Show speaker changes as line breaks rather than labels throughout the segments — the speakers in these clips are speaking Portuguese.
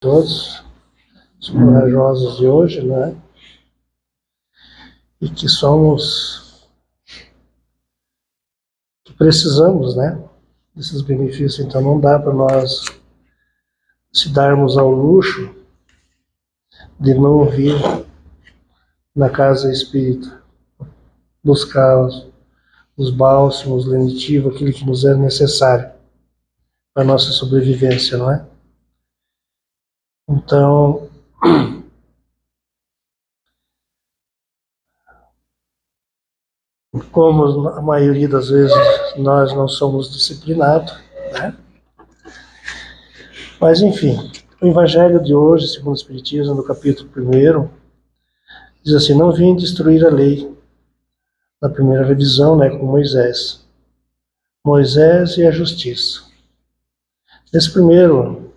Todos os corajosos de hoje, né? E que que precisamos, né? Desses benefícios. Então não dá para nós se darmos ao luxo de não vir na casa espírita, buscar os bálsamos, lenitivo, aquilo que nos é necessário para a nossa sobrevivência, não é? Então, como a maioria das vezes nós não somos disciplinados, né? Mas enfim, o Evangelho de hoje, segundo o Espiritismo, no capítulo 1, diz assim: não vim destruir a lei, na primeira revisão, né, com Moisés e a justiça. Esse primeiro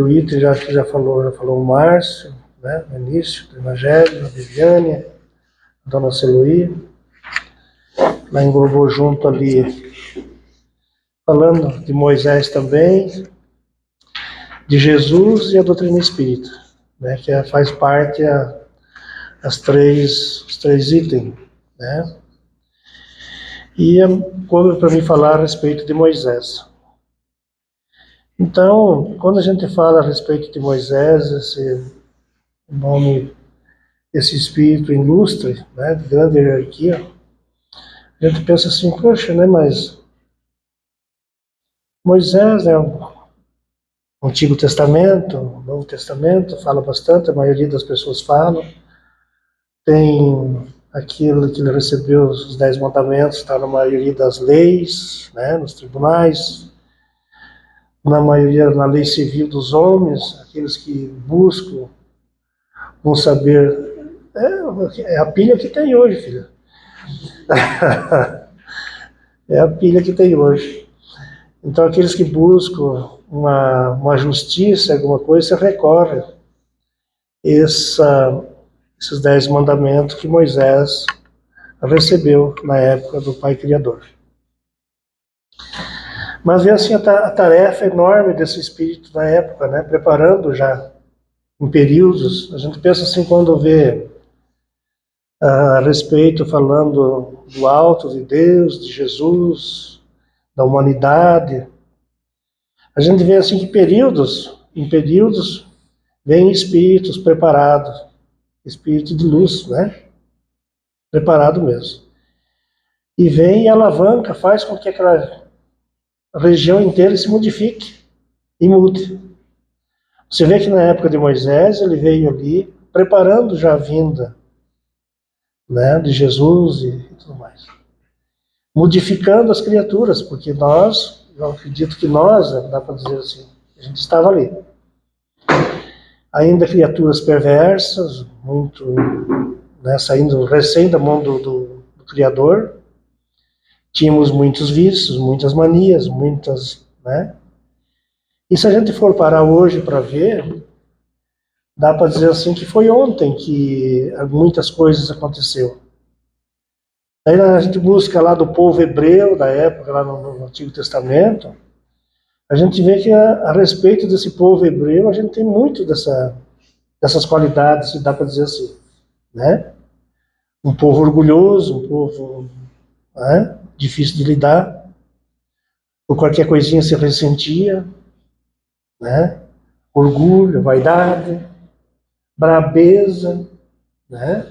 item já falou o Márcio, né, no início do Evangelho, a Viviane, a Dona Celuí, lá englobou junto ali, falando de Moisés também, de Jesus e a doutrina espírita, né, que faz parte os três itens, né? E como para mim falar a respeito de Moisés. Então, quando a gente fala a respeito de Moisés, esse nome, esse espírito ilustre, né, de grande hierarquia, a gente pensa assim, poxa, né, mas Moisés é o Antigo Testamento, o Novo Testamento, fala bastante, a maioria das pessoas fala, tem aquilo que ele recebeu, os 10 mandamentos, está na maioria das leis, né, nos tribunais, na maioria na lei civil dos homens, aqueles que buscam um saber. É a pilha que tem hoje, filha. É a pilha que tem hoje. Então, aqueles que buscam uma justiça, alguma coisa, se recorre esses 10 mandamentos que Moisés recebeu na época do Pai Criador. Mas vê assim a tarefa enorme desse espírito da época, né? Preparando já em períodos. A gente pensa assim, quando vê a respeito, falando do alto de Deus, de Jesus, da humanidade, a gente vê assim que em períodos, vem espíritos preparados, espírito de luz, né? Preparado mesmo. E vem e alavanca, faz com que aquela região inteira se modifique e mude. Você vê que na época de Moisés, ele veio ali preparando já a vinda, né, de Jesus e tudo mais. Modificando as criaturas, porque eu acredito que nós, dá para dizer assim, a gente estava ali. Ainda criaturas perversas, muito, né, saindo recém da mão do Criador. Tínhamos muitos vícios, muitas manias, né? E se a gente for parar hoje para ver, dá para dizer assim que foi ontem que muitas coisas aconteceram. Aí a gente busca lá do povo hebreu da época, lá no Antigo Testamento, a gente vê que a respeito desse povo hebreu, a gente tem muito dessas qualidades, se dá para dizer assim, né? Um povo orgulhoso, um povo, né, difícil de lidar, por qualquer coisinha se ressentia, né? Orgulho, vaidade, brabeza, né?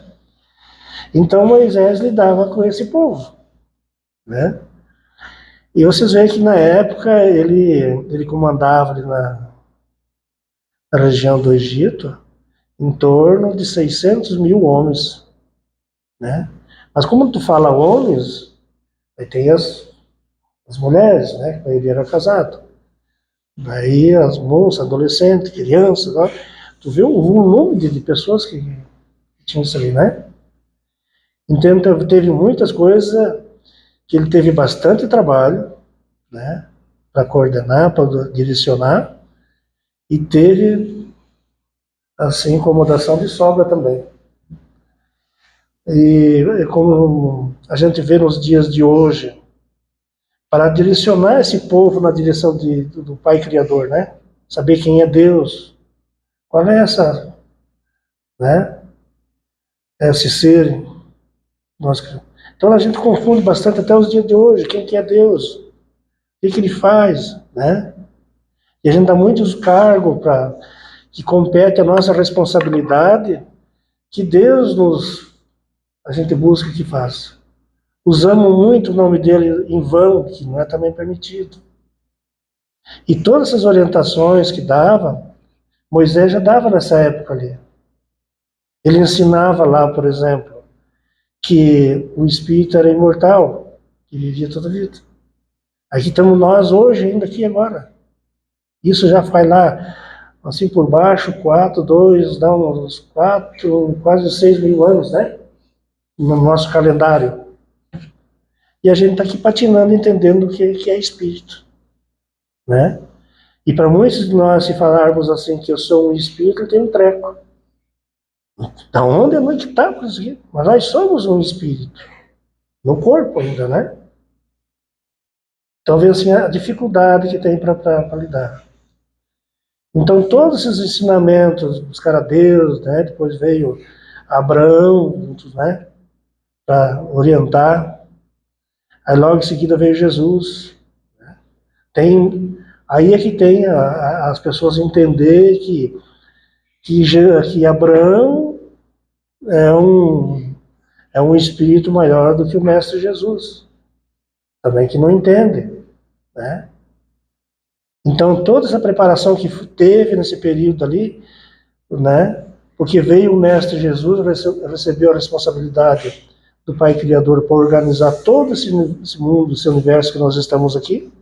Então Moisés lidava com esse povo, né? E vocês veem que na época ele comandava ali na região do Egito em torno de 600 mil homens, né? Mas como tu fala homens, aí tem as mulheres, né? Que ele era casado. Daí as moças, adolescentes, crianças, ó, tu vê o volume de pessoas que tinham isso ali, né? Então teve muitas coisas que ele teve bastante trabalho, né? Para coordenar, para direcionar, e teve, assim, incomodação de sobra também. E como a gente vê nos dias de hoje, para direcionar esse povo na direção do Pai Criador, né? saber quem é Deus. Qual é essa, né? Esse ser. Então a gente confunde bastante até os dias de hoje, quem que é Deus, o que ele faz, né? E a gente dá muitos cargos para que compete a nossa responsabilidade, que Deus a gente busca que faça. Usamos muito o nome dele em vão, que não é também permitido. E todas essas orientações que dava, Moisés já dava nessa época ali. Ele ensinava lá, por exemplo, que o espírito era imortal, que vivia toda a vida. Aqui estamos nós hoje, ainda aqui agora. Isso já faz lá, assim por baixo, 4, 2, dá uns 4, quase 6 mil anos, né? No nosso calendário. E a gente está aqui patinando, entendendo o que é espírito, né? E para muitos de nós, se falarmos assim que eu sou um espírito, eu tenho um treco. Da onde é que está conseguindo? Mas nós somos um espírito, no corpo ainda, né? Então, vê assim a dificuldade que tem para lidar. Então, todos esses ensinamentos, buscar a Deus, né? Depois veio Abraão, né? Para orientar. Aí, logo em seguida, veio Jesus. Tem, aí é que tem as pessoas entender que Abraão é um espírito maior do que o Mestre Jesus. Também que não entende, né? Então, toda essa preparação que teve nesse período ali, né? Porque veio o Mestre Jesus, recebeu a responsabilidade do Pai Criador para organizar todo esse mundo, esse universo que nós estamos aqui.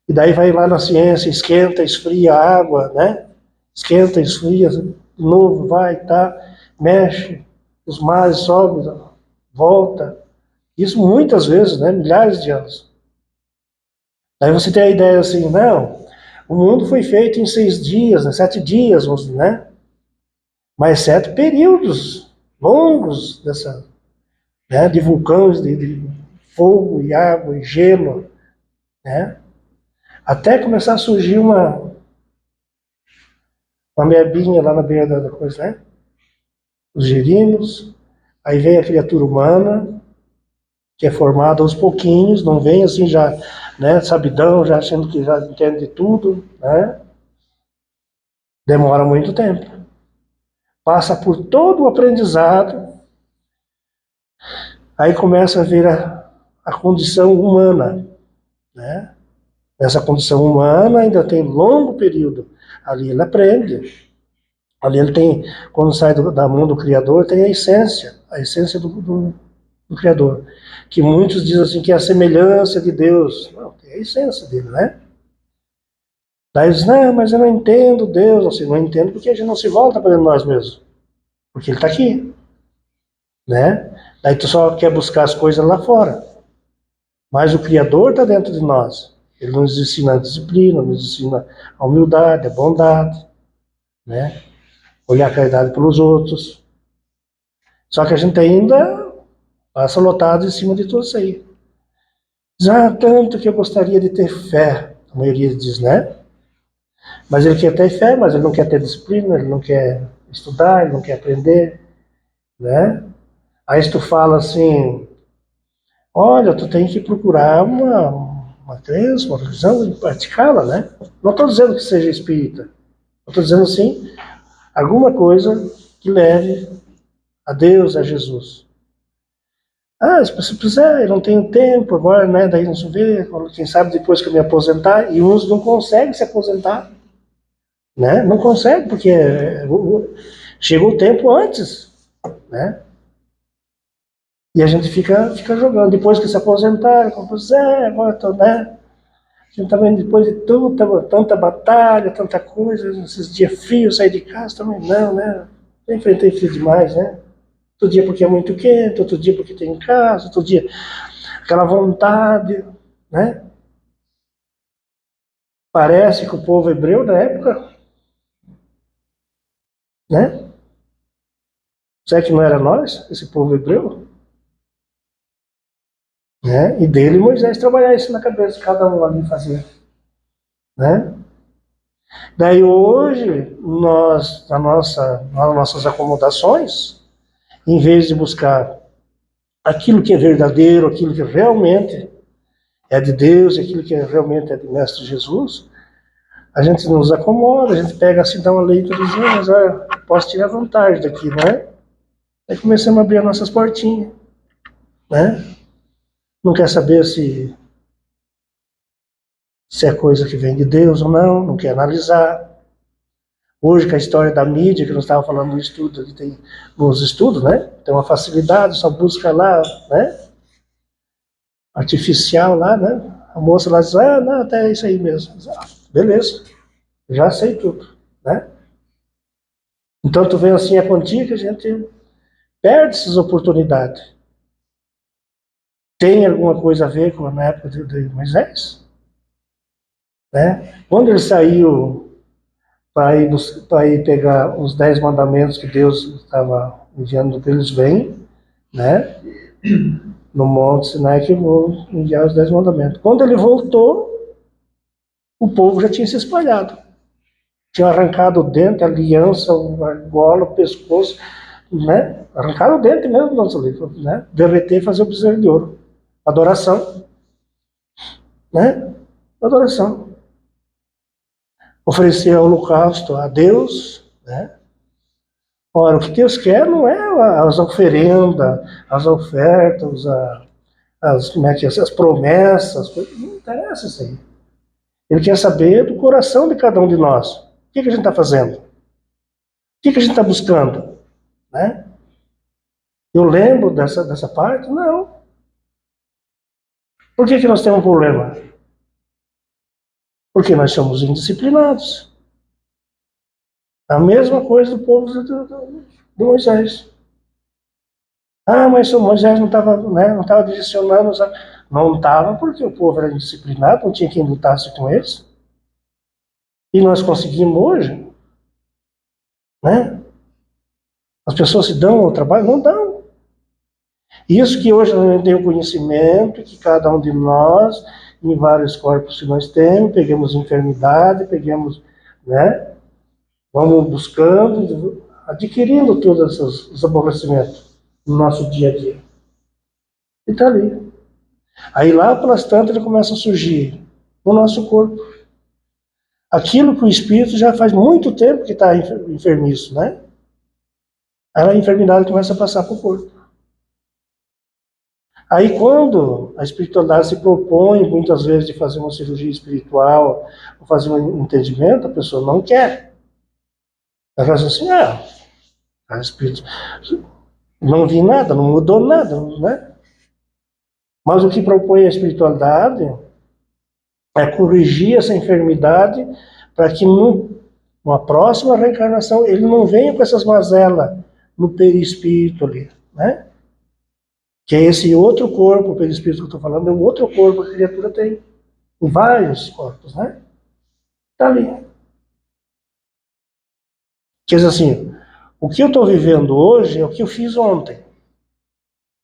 E daí vai lá na ciência, esquenta, esfria a água, né? Esquenta, esfria, de novo, vai, tá, mexe, os mares sobem, volta. Isso muitas vezes, né? Milhares de anos. Daí você tem a ideia assim, não, o mundo foi feito em 6 dias, né? 7 dias, né? Mas 7 períodos longos né? De vulcões, de fogo e água e gelo, né? Até começar a surgir uma mebinha lá na beira da coisa, né? Os girinos, aí vem a criatura humana, que é formada aos pouquinhos, não vem assim já, né, sabidão, já achando que já entende tudo, né? Demora muito tempo. Passa por todo o aprendizado, aí começa a ver a condição humana, né? Essa condição humana ainda tem longo período. Ali ele aprende. Ali ele tem, quando sai da mão do Criador, tem a essência do Criador. Que muitos dizem assim que é a semelhança de Deus. Não, tem a essência dele, né? Daí eles, não, mas eu não entendo Deus. Assim, não entendo porque a gente não se volta para nós mesmos. Porque ele está aqui, né? Daí tu só quer buscar as coisas lá fora. Mas o Criador está dentro de nós. Ele nos ensina a disciplina, nos ensina a humildade, a bondade, né? Olhar a caridade pelos outros. Só que a gente ainda passa lotado em cima de tudo isso aí. Diz, tanto que eu gostaria de ter fé. A maioria diz, né? Mas ele quer ter fé, mas ele não quer ter disciplina, ele não quer estudar, ele não quer aprender, né? Aí se tu fala assim, olha, tu tem que procurar uma crença, uma religião e praticá-la, né? Não estou dizendo que seja espírita. Estou dizendo assim, alguma coisa que leve a Deus, a Jesus. Se precisar, eu não tenho tempo agora, né? Daí não se vê, quem sabe depois que eu me aposentar, e uns não conseguem se aposentar, né? Não consegue, porque chegou o tempo antes, né? E a gente fica jogando. Depois que se aposentar, pois agora estou, né? A gente também, depois de tanta batalha, tanta coisa, esses dias frios, sair de casa também não, né? Eu enfrentei frio demais, né? Outro dia porque é muito quente, outro dia porque tem em casa, outro dia aquela vontade, né? Parece que o povo hebreu da época, né? Será que não era nós, esse povo hebreu? Né? E dele Moisés trabalhar isso na cabeça, cada um ali fazia, né? Daí hoje, nós, nas nossas acomodações, em vez de buscar aquilo que é verdadeiro, aquilo que realmente é de Deus, aquilo que realmente é de Mestre Jesus, a gente nos acomoda, a gente pega assim, dá uma leiturazinha, mas olha, posso tirar vantagem daqui, não é? Aí começamos a abrir as nossas portinhas, né? Não quer saber se é coisa que vem de Deus ou não, não quer analisar. Hoje, com a história da mídia, que nós estávamos falando no estudo, que tem nos estudos, né? Tem uma facilidade, só busca lá, né? Artificial lá, né? A moça lá diz, ah, não, até isso aí mesmo. Ah, beleza, já sei tudo, né? Então, tu vê assim a quantia que a gente perde essas oportunidades. Tem alguma coisa a ver com a época de Moisés? Né? Quando ele saiu para ir pegar os 10 mandamentos que Deus estava enviando para eles, vêm, né? No Monte Sinai que vou enviar os 10 mandamentos. Quando ele voltou, o povo já tinha se espalhado. Tinha arrancado o dente, a aliança, a gola, o pescoço, né? Arrancaram o dente mesmo do nosso livro, né? Derreter e fazer o bezerro de ouro. Adoração, né? Adoração. Oferecer holocausto a Deus, né? Ora, o que Deus quer não é as oferendas, as ofertas, como é que é, as promessas, não interessa isso aí. Ele quer saber do coração de cada um de nós. O que a gente está fazendo? O que a gente está buscando? Né? Eu lembro dessa parte? Não. Por que nós temos um problema? Porque nós somos indisciplinados. A mesma coisa do povo de Moisés. Ah, mas o Moisés não estava, né, não estava direcionando. Não estava porque o povo era indisciplinado, não tinha quem lutasse com eles. E nós conseguimos hoje, né? As pessoas se dão ao trabalho? Não dão. Isso que hoje a gente tem o conhecimento, que cada um de nós, em vários corpos que nós temos, pegamos enfermidade, pegamos, né? Vamos buscando, adquirindo todos os aborrecimentos no nosso dia a dia. E está ali. Aí lá pelas tantas ele começa a surgir no nosso corpo. Aquilo que o espírito já faz muito tempo que está enfermiço, né? Aí a enfermidade começa a passar para o corpo. Aí quando a espiritualidade se propõe, muitas vezes, de fazer uma cirurgia espiritual, ou fazer um entendimento, a pessoa não quer. Ela fala assim, a espírito não vi nada, não mudou nada, né? Mas o que propõe a espiritualidade é corrigir essa enfermidade para que numa próxima reencarnação ele não venha com essas mazelas no perispírito ali, né? Que é esse outro corpo, o perispírito que eu estou falando, é um outro corpo que a criatura tem. Em vários corpos, né? Está ali. Quer dizer assim, o que eu estou vivendo hoje é o que eu fiz ontem.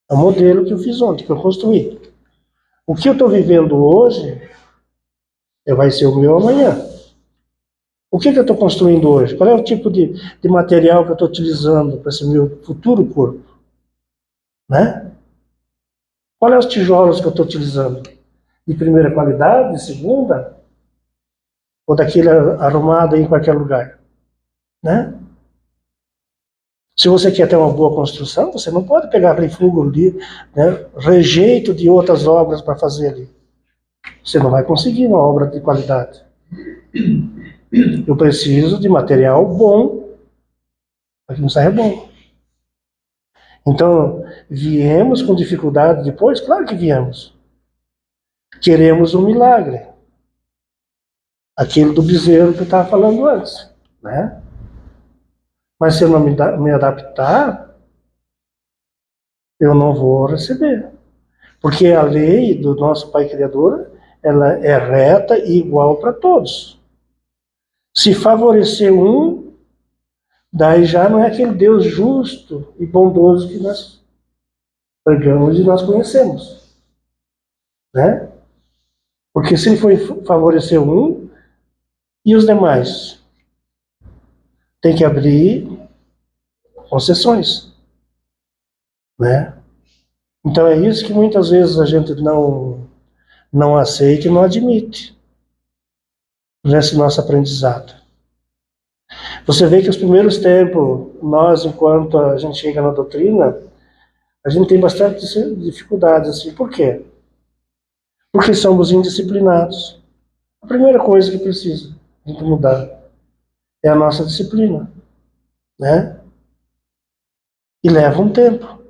É o modelo que eu fiz ontem, que eu construí. O que eu estou vivendo hoje vai ser o meu amanhã. O que eu estou construindo hoje? Qual é o tipo de material que eu estou utilizando para esse meu futuro corpo? Né? Qual é os tijolos que eu estou utilizando? De primeira qualidade, de segunda? Ou daquele arrumado aí em qualquer lugar? Né? Se você quer ter uma boa construção, você não pode pegar refúgio ali, né, rejeito de outras obras para fazer ali. Você não vai conseguir uma obra de qualidade. Eu preciso de material bom para que não saia bom. Então, viemos com dificuldade depois? Claro que viemos. Queremos um milagre. Aquele do bezerro que eu estava falando antes. Né? Mas se eu não me adaptar, eu não vou receber. Porque a lei do nosso Pai Criador, ela é reta e igual para todos. Se favorecer um, daí já não é aquele Deus justo e bondoso que nós pregamos e nós conhecemos. Né? Porque se ele for favorecer um, E os demais? Tem que abrir concessões, né? Então é isso que muitas vezes a gente não aceita e não admite nesse nosso aprendizado. Você vê que os primeiros tempos, nós, enquanto a gente chega na doutrina, a gente tem bastante dificuldades, assim. Por quê? Porque somos indisciplinados. A primeira coisa que precisa a gente mudar é a nossa disciplina, né? E leva um tempo.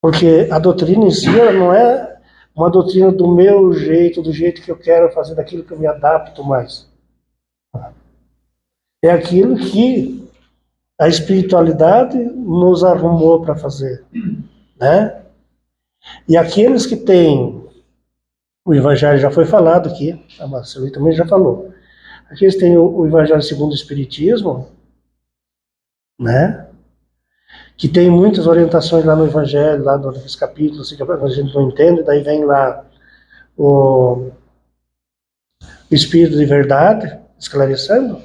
Porque a doutrina em si, ela não é uma doutrina do meu jeito, do jeito que eu quero fazer, daquilo que eu me adapto mais. É aquilo que a espiritualidade nos arrumou para fazer, né? E aqueles que têm, o Evangelho já foi falado aqui, a Marceli também já falou, aqueles que têm o Evangelho segundo o Espiritismo, né? Que tem muitas orientações lá no Evangelho, lá nos capítulos, assim, que a gente não entende, daí vem lá o Espírito de Verdade, esclarecendo.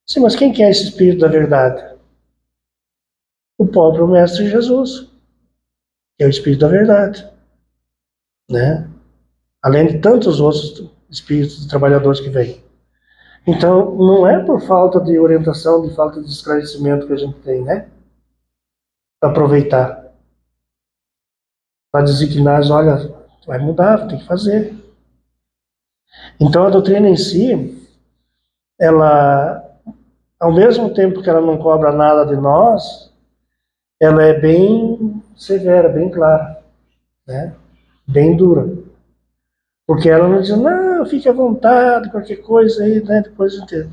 Sim, mas quem que é esse Espírito da Verdade? O próprio Mestre Jesus, que é o Espírito da Verdade, né? Além de tantos outros espíritos de trabalhadores que vêm. Então, não é por falta de orientação, de falta de esclarecimento que a gente tem, né? Para aproveitar. Para designar, olha, vai mudar, tem que fazer. Então, a doutrina em si, ela, ao mesmo tempo que ela não cobra nada de nós, ela é bem severa, bem clara, né? Bem dura. Porque ela não diz, não, fique à vontade, qualquer coisa aí, né? Depois a gente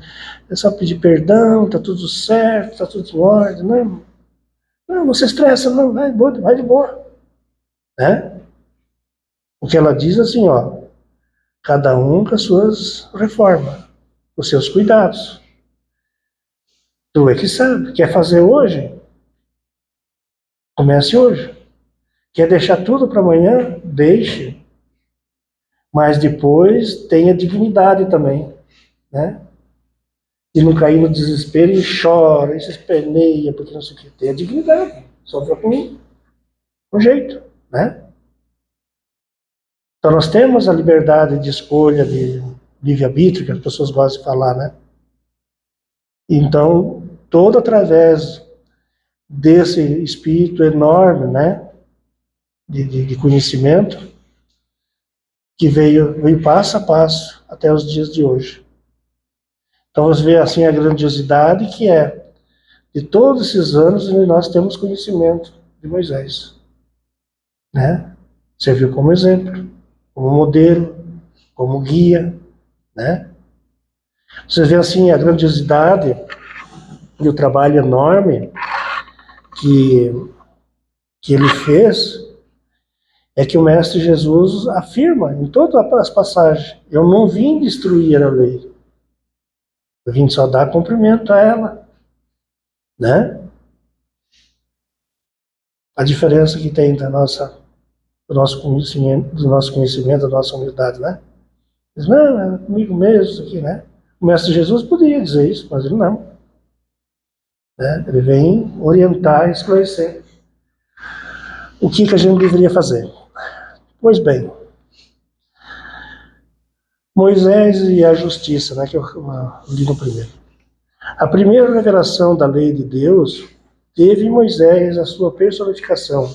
é só pedir perdão, tá tudo certo, tá tudo em ordem. Não se estressa, não, vai de boa, né? O que ela diz assim, ó, cada um com as suas reformas, os seus cuidados. Tu é que sabe, quer fazer hoje? Comece hoje. Quer deixar tudo para amanhã? Deixe. Mas depois tenha dignidade também, né? E não cair no desespero e chora, e se esperneia, porque não sei o que. Tenha dignidade. Só com jeito, né? Então nós temos a liberdade de escolha, de livre-arbítrio, que as pessoas gostam de falar, né? Então, todo através desse espírito enorme, né? De conhecimento, que veio passo a passo até os dias de hoje. Então, você vê assim a grandiosidade que é de todos esses anos nós temos conhecimento de Moisés, né? Serviu como exemplo, como modelo, como guia, né? Você vê assim a grandiosidade e o trabalho enorme que, que ele fez, é que o Mestre Jesus afirma em todas as passagens, eu não vim destruir a lei, eu vim só dar cumprimento a ela, né? A diferença que tem do nosso conhecimento, da nossa humildade, né? Diz, não, é comigo mesmo isso aqui, né? O Mestre Jesus poderia dizer isso, mas ele não. Né? Ele vem orientar e esclarecer o que a gente deveria fazer. Pois bem, Moisés e a justiça, né, que eu li no primeiro. A primeira revelação da lei de Deus teve em Moisés a sua personificação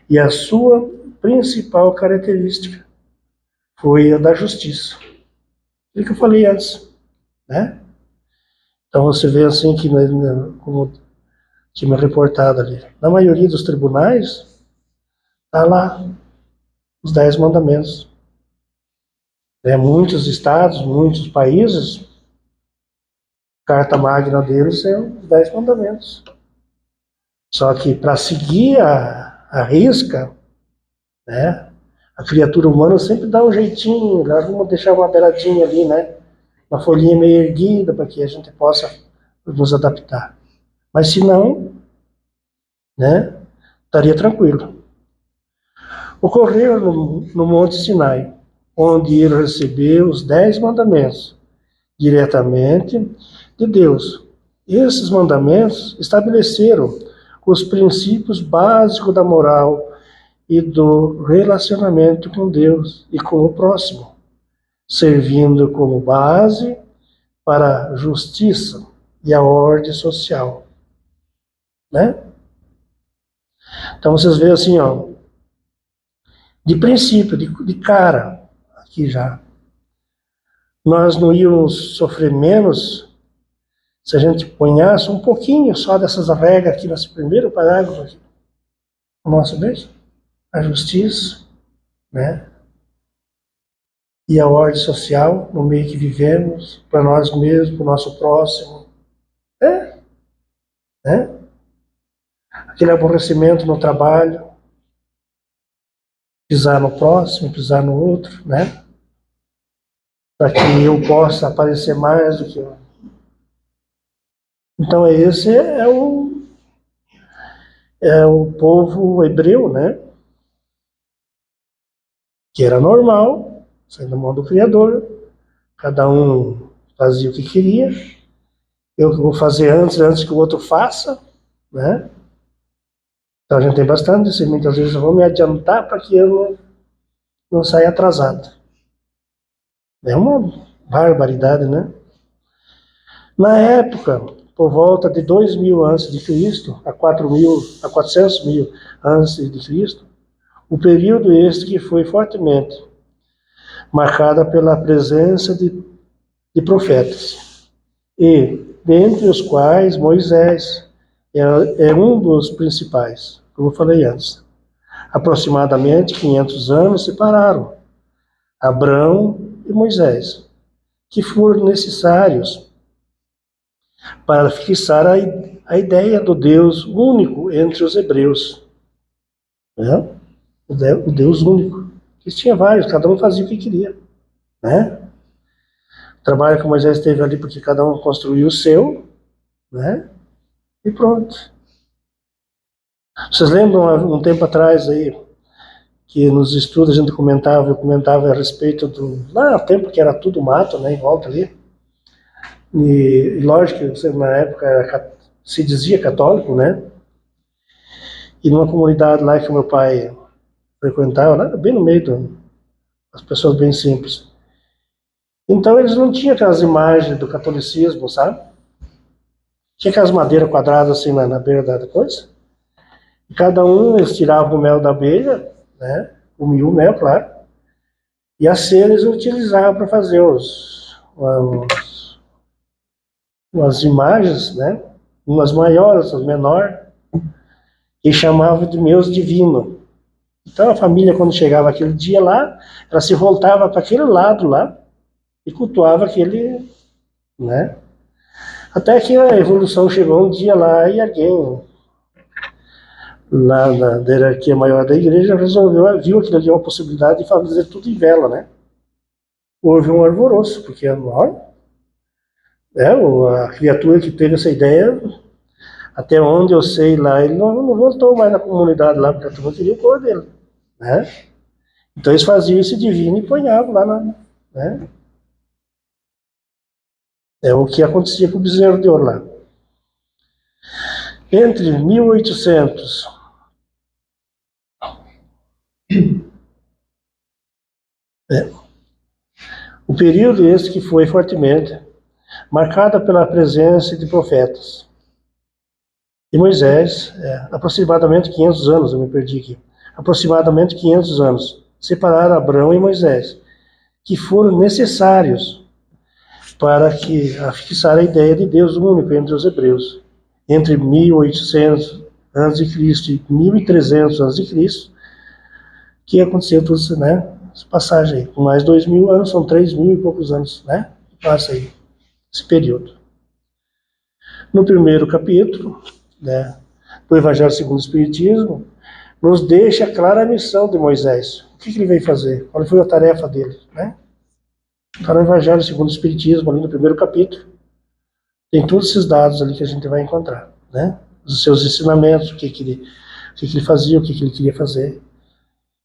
e a sua principal característica foi a da justiça. O que eu falei antes, né? Então você vê assim que, como tinha reportado ali, na maioria dos tribunais está lá os 10 mandamentos. Muitos estados, muitos países, a carta magna deles é os 10 mandamentos. Só que para seguir a risca, né, a criatura humana sempre dá um jeitinho, vamos deixar uma beiradinha ali, né, uma folhinha meio erguida para que a gente possa nos adaptar. Mas se não, né, estaria tranquilo. Ocorreu no Monte Sinai onde ele recebeu os 10 mandamentos diretamente de Deus. Esses mandamentos estabeleceram os princípios básicos da moral e do relacionamento com Deus e com o próximo, servindo como base para a justiça e a ordem social, né? Então vocês veem assim, ó, de princípio, de cara, aqui já, nós não íamos sofrer menos se a gente ponhasse um pouquinho só dessas regras aqui nesse primeiro parágrafo aqui. Nossa vez, a justiça, né? E a ordem social no meio que vivemos, para nós mesmos, para o nosso próximo. Né? Aquele aborrecimento no trabalho, pisar no próximo, pisar no outro, né? Para que eu possa aparecer mais do que eu. Então esse é o povo hebreu, né? Que era normal, saindo da mão do Criador, cada um fazia o que queria, eu vou fazer antes que o outro faça, né? Então a gente tem bastante isso, e muitas vezes eu vou me adiantar para que eu não saia atrasado. É uma barbaridade, né? Na época, por volta de 2000 a.C., a 400.000 a.C., o período este que foi fortemente marcado pela presença de profetas, e dentre os quais Moisés é um dos principais, como eu falei antes. Aproximadamente 500 anos separaram Abrão e Moisés, que foram necessários para fixar a ideia do Deus único entre os hebreus. Né? O Deus único. Eles tinham vários, cada um fazia o que queria. Né? O trabalho que Moisés teve ali, porque cada um construiu o seu, né? E pronto. Vocês lembram um tempo atrás aí, que nos estudos a gente eu comentava a respeito do... Lá no tempo que era tudo mato, né, em volta ali. E lógico que na época se dizia católico, né? E numa comunidade lá que meu pai frequentava, lá bem no meio das pessoas bem simples. Então eles não tinham aquelas imagens do catolicismo, sabe? Tinha aquelas madeiras quadradas assim na beira da coisa. E cada um, eles tiravam o mel da abelha, né? Comiam o mel, claro. E a cera eles utilizavam para fazer umas imagens, né? Umas maiores, outras menores, e chamavam de meus divinos. Então a família, quando chegava aquele dia lá, ela se voltava para aquele lado lá e cultuava aquele, né? Até que a evolução chegou um dia lá e alguém lá na hierarquia maior da igreja viu aquilo ali uma possibilidade de fazer tudo em vela, né? Houve um alvoroço, porque olha, a criatura que teve essa ideia, até onde eu sei lá, ele não voltou mais na comunidade lá, porque a turma queria o cor dele, né? Então eles faziam esse divino e ponhavam lá, né? É o que acontecia com o bezerro de ouro lá. Entre 1800 o período esse que foi fortemente marcado pela presença de profetas. E Moisés, aproximadamente 500 anos, eu me perdi aqui, aproximadamente 500 anos, separaram Abrão e Moisés, que foram necessários para fixar a ideia de Deus único entre os hebreus. Entre 1800 a.C. e 1300 a.C., que aconteceu tudo isso, né? Essa passagem aí. Com mais 2000 anos, são 3000 e poucos anos, né? Passa aí, esse período. No primeiro capítulo, né, do Evangelho segundo o Espiritismo, nos deixa clara a missão de Moisés. O que ele veio fazer? Qual foi a tarefa dele, né? Está no Evangelho segundo o Espiritismo, ali no primeiro capítulo. Tem todos esses dados ali que a gente vai encontrar, né? Os seus ensinamentos, o que ele fazia, o que ele queria fazer.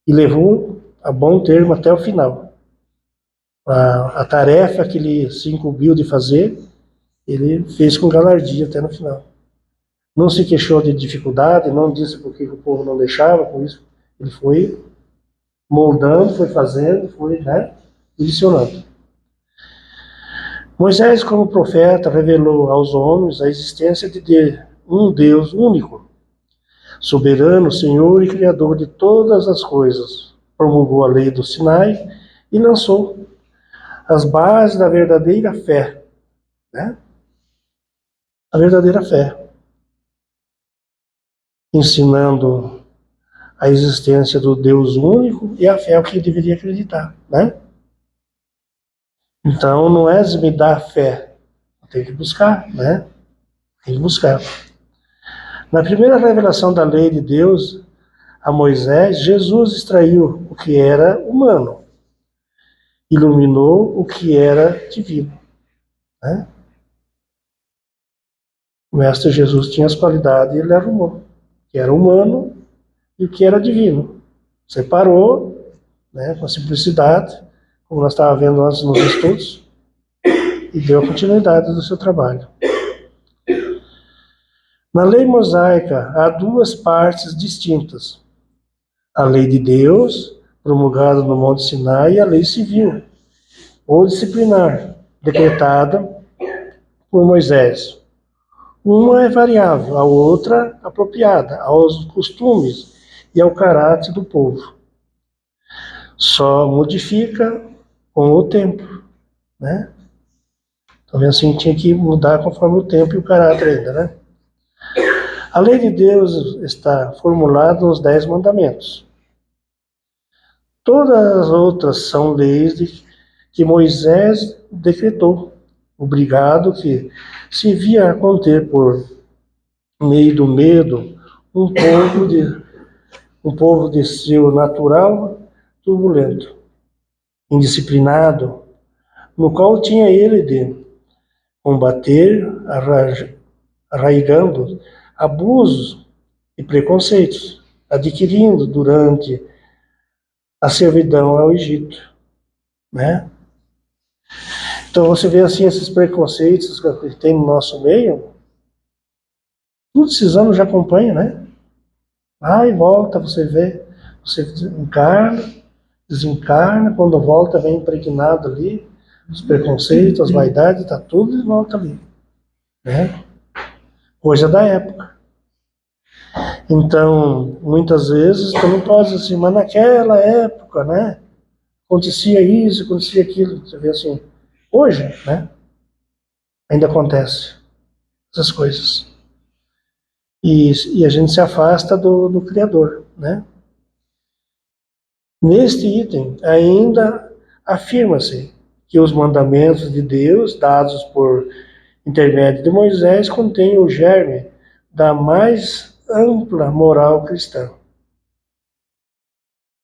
E levou a bom termo até o final. A tarefa que ele se incumbiu de fazer, ele fez com galardia até no final. Não se queixou de dificuldade, não disse por que o povo não deixava, por isso ele foi moldando, foi fazendo, foi, né, direcionando. Moisés, como profeta, revelou aos homens a existência de um Deus único, soberano, Senhor e Criador de todas as coisas. Promulgou a lei do Sinai e lançou as bases da verdadeira fé, né? A verdadeira fé, ensinando a existência do Deus único e a fé é o que deveria acreditar, né? Então não é me dar fé, tem que buscar, né? Tem que buscar. Na primeira revelação da lei de Deus a Moisés, Jesus extraiu o que era humano, iluminou o que era divino, né? O Mestre Jesus tinha as qualidades e ele arrumou, o que era humano e o que era divino. Separou, né, com simplicidade, como nós estávamos vendo antes nos estudos, e deu a continuidade do seu trabalho. Na lei mosaica, há duas partes distintas. A lei de Deus, promulgada no Monte Sinai, e a lei civil, ou disciplinar, decretada por Moisés. Uma é variável, a outra apropriada aos costumes e ao caráter do povo. Só modifica com o tempo, né? Então, assim, tinha que mudar conforme o tempo e o caráter ainda, né? A lei de Deus está formulada nos 10 mandamentos. Todas as outras são leis que Moisés decretou, obrigado que se via a conter por meio do medo um povo de seu natural turbulento, indisciplinado, no qual tinha ele de combater, arraigando abusos e preconceitos, adquirindo durante a servidão ao Egito, né? Então você vê assim esses preconceitos que tem no nosso meio, todos esses anos já acompanha, né? Vai e volta, você vê, você encarna, desencarna, quando volta vem impregnado ali, os preconceitos, as vaidades, está tudo de volta ali, né? Coisa da época. Então, muitas vezes, tu não pode dizer assim, mas naquela época, né? Acontecia isso, acontecia aquilo. Você vê assim, hoje, né? Ainda acontece essas coisas. E a gente se afasta do Criador, né? Neste item, ainda afirma-se que os mandamentos de Deus, dados por intermédio de Moisés, contêm o germe da mais ampla moral cristã,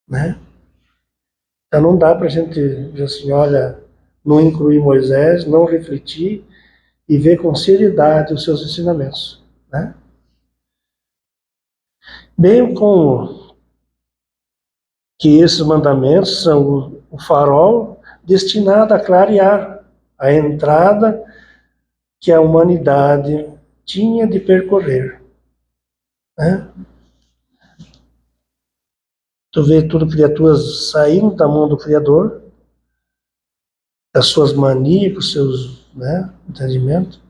né? Então não dá para a gente dizer assim, olha, não incluir Moisés, não refletir e ver com seriedade os seus ensinamentos, né? Bem como que esses mandamentos são o farol destinado a clarear a entrada que a humanidade tinha de percorrer, né? Tu vê tudo criaturas saindo da mão do Criador, das suas manias, com seus, né, entendimentos,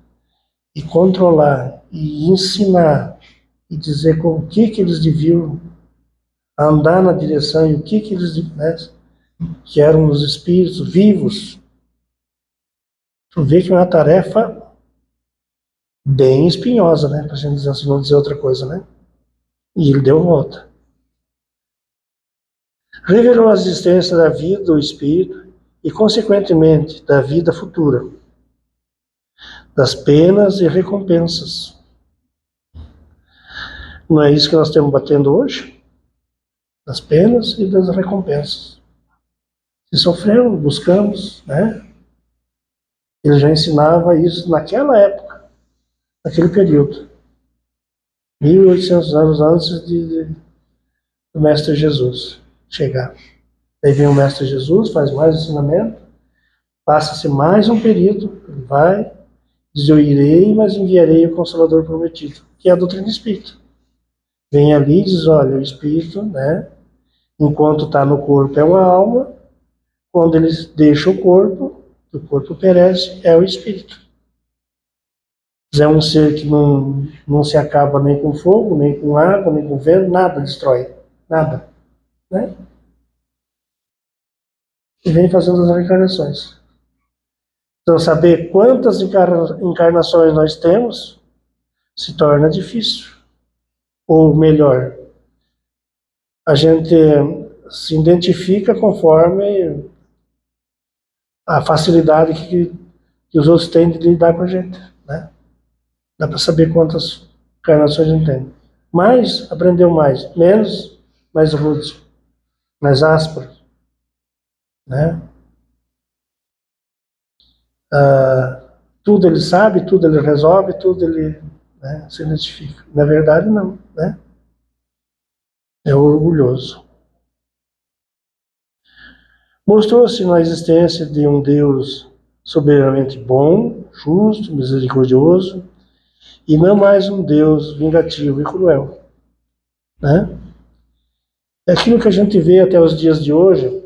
e controlar, e ensinar, e dizer com o que eles deviam andar na direção e o que eles, né, que eram os espíritos vivos. Tu vê que é uma tarefa bem espinhosa, né, para a gente dizer assim, não dizer outra coisa, né? E ele deu volta. Revelou a existência da vida do espírito e, consequentemente, da vida futura, das penas e recompensas. Não é isso que nós estamos batendo hoje? Das penas e das recompensas. Se sofremos, buscamos, né? Ele já ensinava isso naquela época, naquele período. 1800 anos antes do Mestre Jesus chegar. Aí vem o Mestre Jesus, faz mais ensinamento, Passa-se mais um período, ele vai, diz: eu irei, mas enviarei o Consolador prometido, que é a doutrina espírita. Vem ali e diz: olha, o espírito, né, enquanto está no corpo é uma alma, quando ele deixa o corpo perece, é o espírito. É um ser que não se acaba nem com fogo, nem com água, nem com vento, nada destrói, nada, né? E vem fazendo as reencarnações. Então, saber quantas encarnações nós temos se torna difícil. Ou melhor, a gente se identifica conforme a facilidade que os outros têm de lidar com a gente, né? Dá para saber quantas encarnações a gente tem. Mais, aprendeu mais. Menos, mais rude, mais áspero, né? Tudo ele sabe, tudo ele resolve, tudo ele, né, se identifica. Na verdade, não, né? É orgulhoso. Mostrou-se na existência de um Deus soberanamente bom, justo, misericordioso, e não mais um Deus vingativo e cruel, né? É aquilo que a gente vê até os dias de hoje,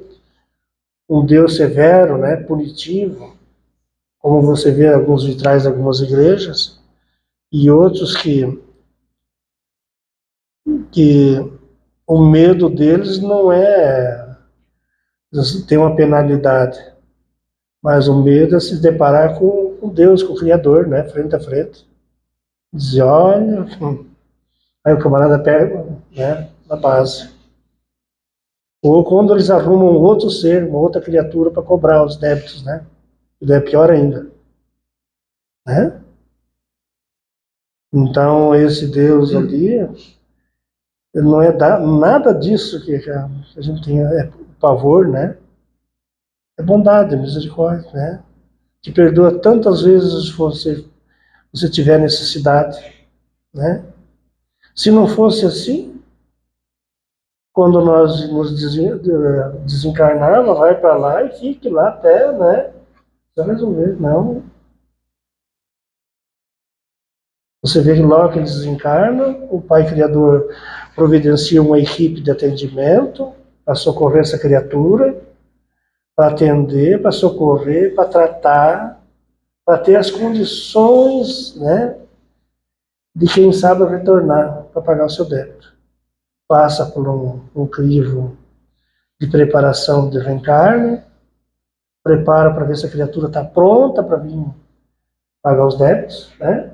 um Deus severo, né, punitivo, como você vê alguns vitrais de algumas igrejas, e outros que o medo deles não é ter uma penalidade, mas o medo é se deparar com Deus, com o Criador, né, frente a frente. Dizer: olha, aí o camarada pega, né, na base. Ou quando eles arrumam um outro ser, uma outra criatura para cobrar os débitos, né? E é pior ainda, né? Então, esse Deus ali, ele não é nada disso que a gente tem, é pavor, né? É bondade, misericórdia, né? Que perdoa tantas vezes se você tiver necessidade, né? Se não fosse assim, quando nós nos desencarnava, vai para lá e fique lá até, né? Para resolver, não. Você vê que logo que ele desencarna, o Pai Criador providencia uma equipe de atendimento para socorrer essa criatura, para atender, para socorrer, para tratar, para ter as condições, né, de quem sabe retornar para pagar o seu débito. Passa por um crivo de preparação de reencarne, prepara para ver se a criatura está pronta para vir pagar os débitos, né?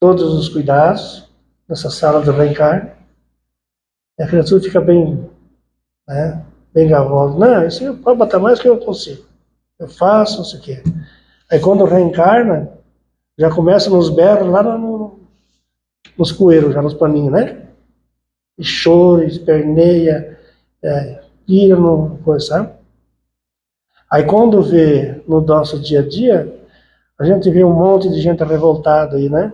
Todos os cuidados nessa sala de reencarne. E a criatura fica bem, né, bem gavosa. Não, isso pode botar mais que eu consigo. Eu faço, não sei o quê. Aí quando reencarna, já começa nos berros lá nos coeiros, já nos paninhos, né? E chora, esperneia, pira no coisa, sabe? Aí quando vê no nosso dia a dia, a gente vê um monte de gente revoltada aí, né?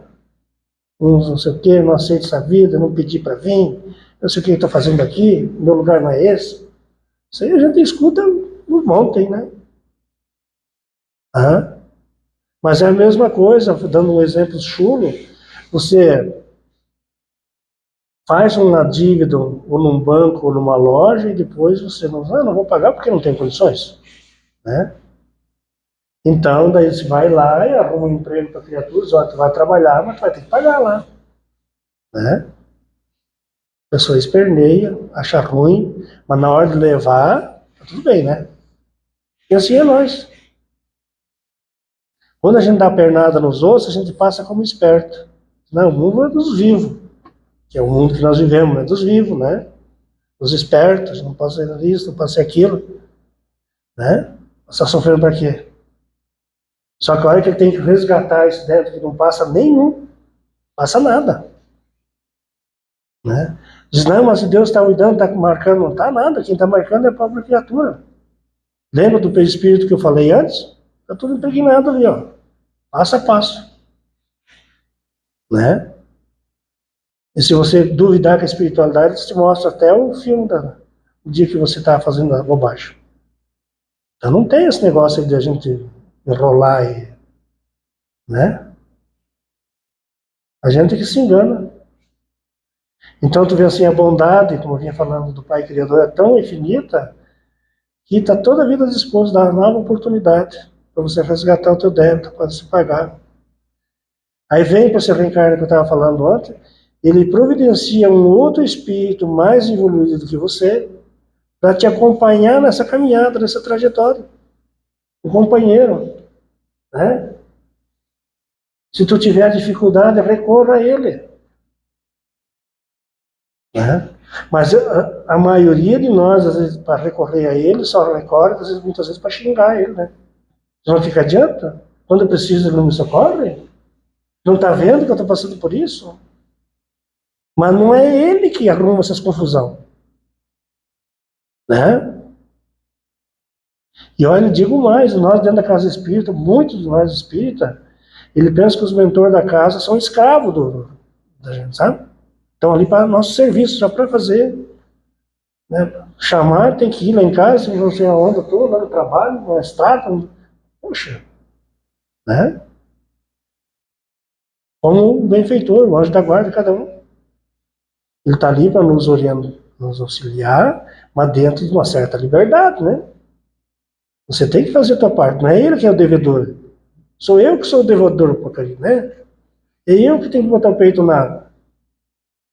Uns não sei o quê, não aceita essa vida, não pedi para vir, não sei o que estou fazendo aqui, meu lugar não é esse. Isso aí a gente escuta um monte, né? Ah, mas é a mesma coisa, dando um exemplo chulo, você faz uma dívida ou num banco ou numa loja e depois você não vou pagar porque não tem condições, né? Então, daí você vai lá e arruma um emprego para a criatura, diz: ó, tu vai trabalhar, mas tu vai ter que pagar lá, né? A pessoa esperneia, acha ruim, mas na hora de levar, tá tudo bem, né? E assim é nós. Quando a gente dá pernada nos outros, a gente passa como esperto. Não, o mundo é dos vivos, que é o mundo que nós vivemos, é dos vivos, né? Dos espertos, não pode ser isso, não pode ser aquilo, né? Você está sofrendo para quê? Só que a hora que ele tem que resgatar esse débito que não passa nenhum, passa nada, né? Diz: não, mas se Deus está cuidando, está marcando, não está nada, quem está marcando é a própria criatura. Lembra do perispírito que eu falei antes? Está tudo impregnado ali, ó, passo a passo, né? E se você duvidar que a espiritualidade te mostra até o filme do dia que você está fazendo a bobagem. Então não tem esse negócio de a gente enrolar aí, né? A gente que se engana. Então tu vê assim, a bondade, como eu vinha falando do Pai Criador, é tão infinita que está toda a vida disposto a dar uma nova oportunidade para você resgatar o teu débito, para você pagar. Aí vem para esse reencarne que eu estava falando ontem, ele providencia um outro espírito mais evoluído do que você para te acompanhar nessa caminhada, nessa trajetória. Um companheiro, né? Se tu tiver dificuldade, recorra a ele, né? Mas a maioria de nós, às vezes, para recorrer a ele, só recorre, às vezes, muitas vezes, para xingar ele, né? Não fica adianta? Quando eu preciso, ele não me socorre? Não está vendo que eu estou passando por isso? Mas não é ele que arruma essas confusão, né? E olha, eu digo mais, nós dentro da casa espírita, muitos de nós espírita, ele pensa que os mentores da casa são escravos da gente, sabe? Estão ali para nosso serviço, só para fazer, né? Chamar, tem que ir lá em casa, não sei aonde eu estou, lá no trabalho, na estrada, poxa, né? Como um benfeitor, o anjo da guarda de cada um. Ele está ali para nos orientar, nos auxiliar, mas dentro de uma certa liberdade, né? Você tem que fazer a tua parte, não é ele que é o devedor. Sou eu que sou o devedor, porcaria, né? É eu que tenho que botar o peito na água.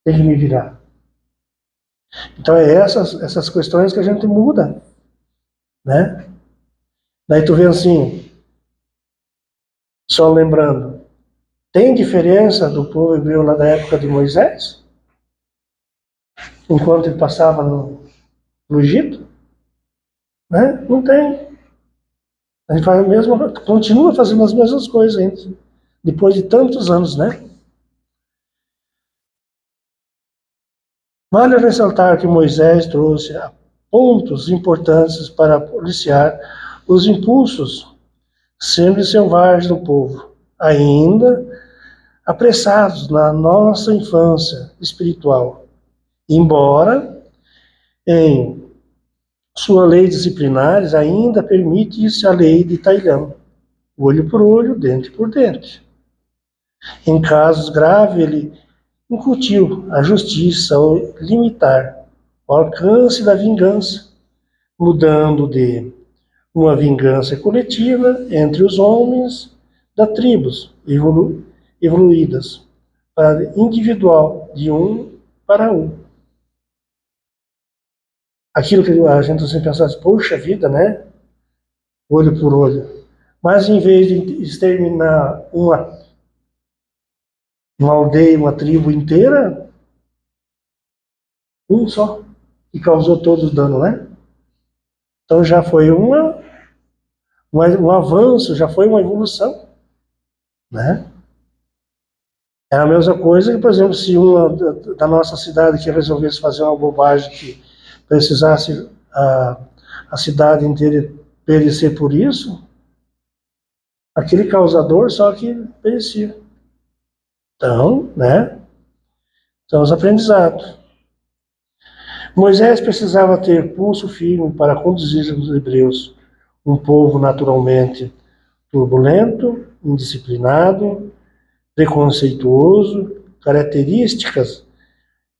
Tem que me virar. Então é essas questões que a gente muda, né? Daí tu vê assim, só lembrando, tem diferença do povo hebreu lá da época de Moisés? Enquanto ele passava no Egito? Né? Não tem. A gente faz a mesma, continua fazendo as mesmas coisas ainda, depois de tantos anos, né? Vale ressaltar que Moisés trouxe pontos importantes para policiar os impulsos sempre selvagens do povo, ainda apressados na nossa infância espiritual, embora em sua lei disciplinares ainda permite-se a lei de Tailhão, olho por olho, dente por dente. Em casos graves, ele incutiu a justiça ao limitar o alcance da vingança, mudando de uma vingança coletiva entre os homens das tribos evoluídas para individual, de um para um. Aquilo que a gente sempre pensa, poxa vida, né? Olho por olho. Mas em vez de exterminar uma aldeia, uma tribo inteira, um só, que causou todo o dano, né? Então já foi um avanço, já foi uma evolução, né? É a mesma coisa que, por exemplo, se uma da nossa cidade que resolvesse fazer uma bobagem que precisasse a cidade inteira perecer por isso, aquele causador só que perecia. Então, né? São os aprendizados. Moisés precisava ter pulso firme para conduzir os hebreus, um povo naturalmente turbulento, indisciplinado, preconceituoso, características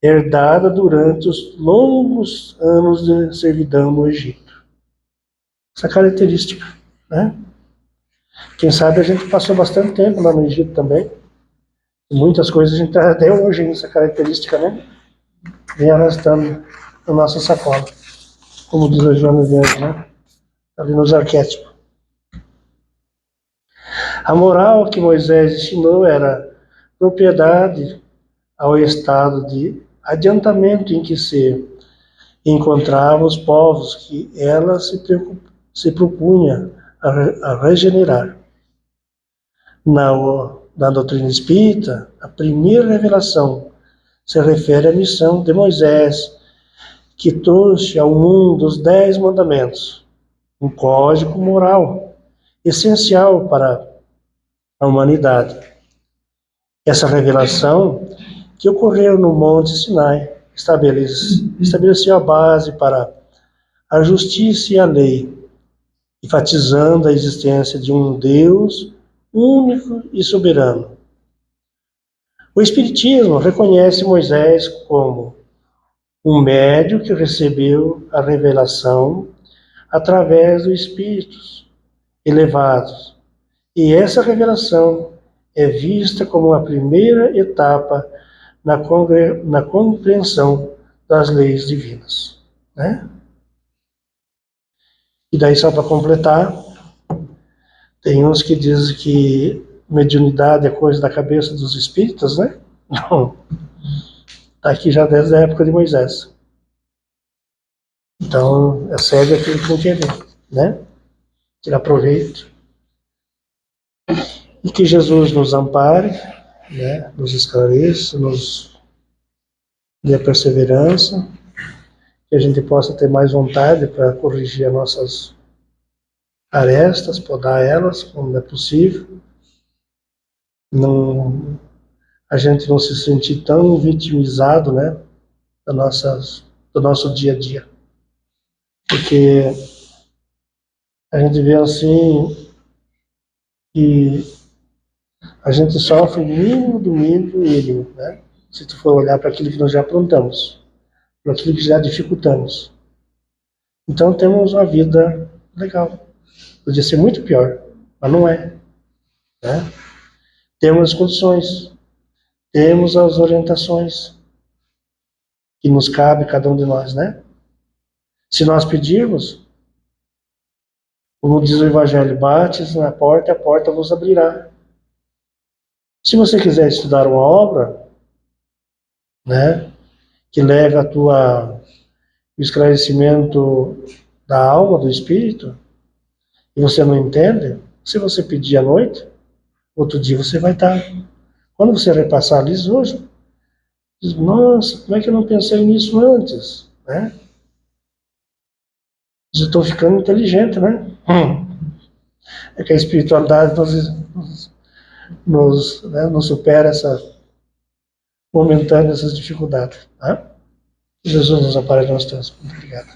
herdadas durante os longos anos de servidão no Egito. Essa característica, né? Quem sabe a gente passou bastante tempo lá no Egito também. Muitas coisas a gente está até hoje nessa característica, né? Vem arrastando na nossa sacola. Como diz a Joana Verde, né? Ali nos arquétipos. A moral que Moisés ensinou era propriedade ao estado de adiantamento em que se encontravam os povos que ela se propunha a regenerar. Na doutrina espírita, a primeira revelação se refere à missão de Moisés, que trouxe ao mundo os 10 mandamentos, um código moral essencial para a humanidade. Essa revelação, que ocorreu no Monte Sinai, estabeleceu a base para a justiça e a lei, enfatizando a existência de um Deus único e soberano. O Espiritismo reconhece Moisés como um médium que recebeu a revelação através dos espíritos elevados. E essa revelação é vista como a primeira etapa na compreensão das leis divinas, né? E daí, só para completar, tem uns que dizem que mediunidade é coisa da cabeça dos espíritas, né? Não. Está aqui já desde a época de Moisés. Então, segue aquilo que não quer ver, né? Tirar proveito. E que Jesus nos ampare, né? Nos esclareça, nos dê perseverança, que a gente possa ter mais vontade para corrigir as nossas arestas, podar elas quando é possível. Não, a gente não se sentir tão vitimizado, né? Do nosso dia a dia. Porque a gente vê assim que a gente sofre o mínimo do mínimo do mínimo, né? Se tu for olhar para aquilo que nós já aprontamos, para aquilo que já dificultamos. Então temos uma vida legal. Podia ser muito pior, mas não é, né? Temos as condições, temos as orientações que nos cabe cada um de nós, né? Se nós pedirmos, como diz o Evangelho, bates na porta e a porta vos abrirá. Se você quiser estudar uma obra, né, que leve o esclarecimento da alma, do espírito, e você não entende, se você pedir à noite, outro dia você vai estar. Quando você repassar ali hoje, diz, nossa, como é que eu não pensei nisso antes, né? Eu estou ficando inteligente, né? É que a espiritualidade nos supera momentânea essas dificuldades. Tá? Jesus nos ampare nós todos. Muito obrigado.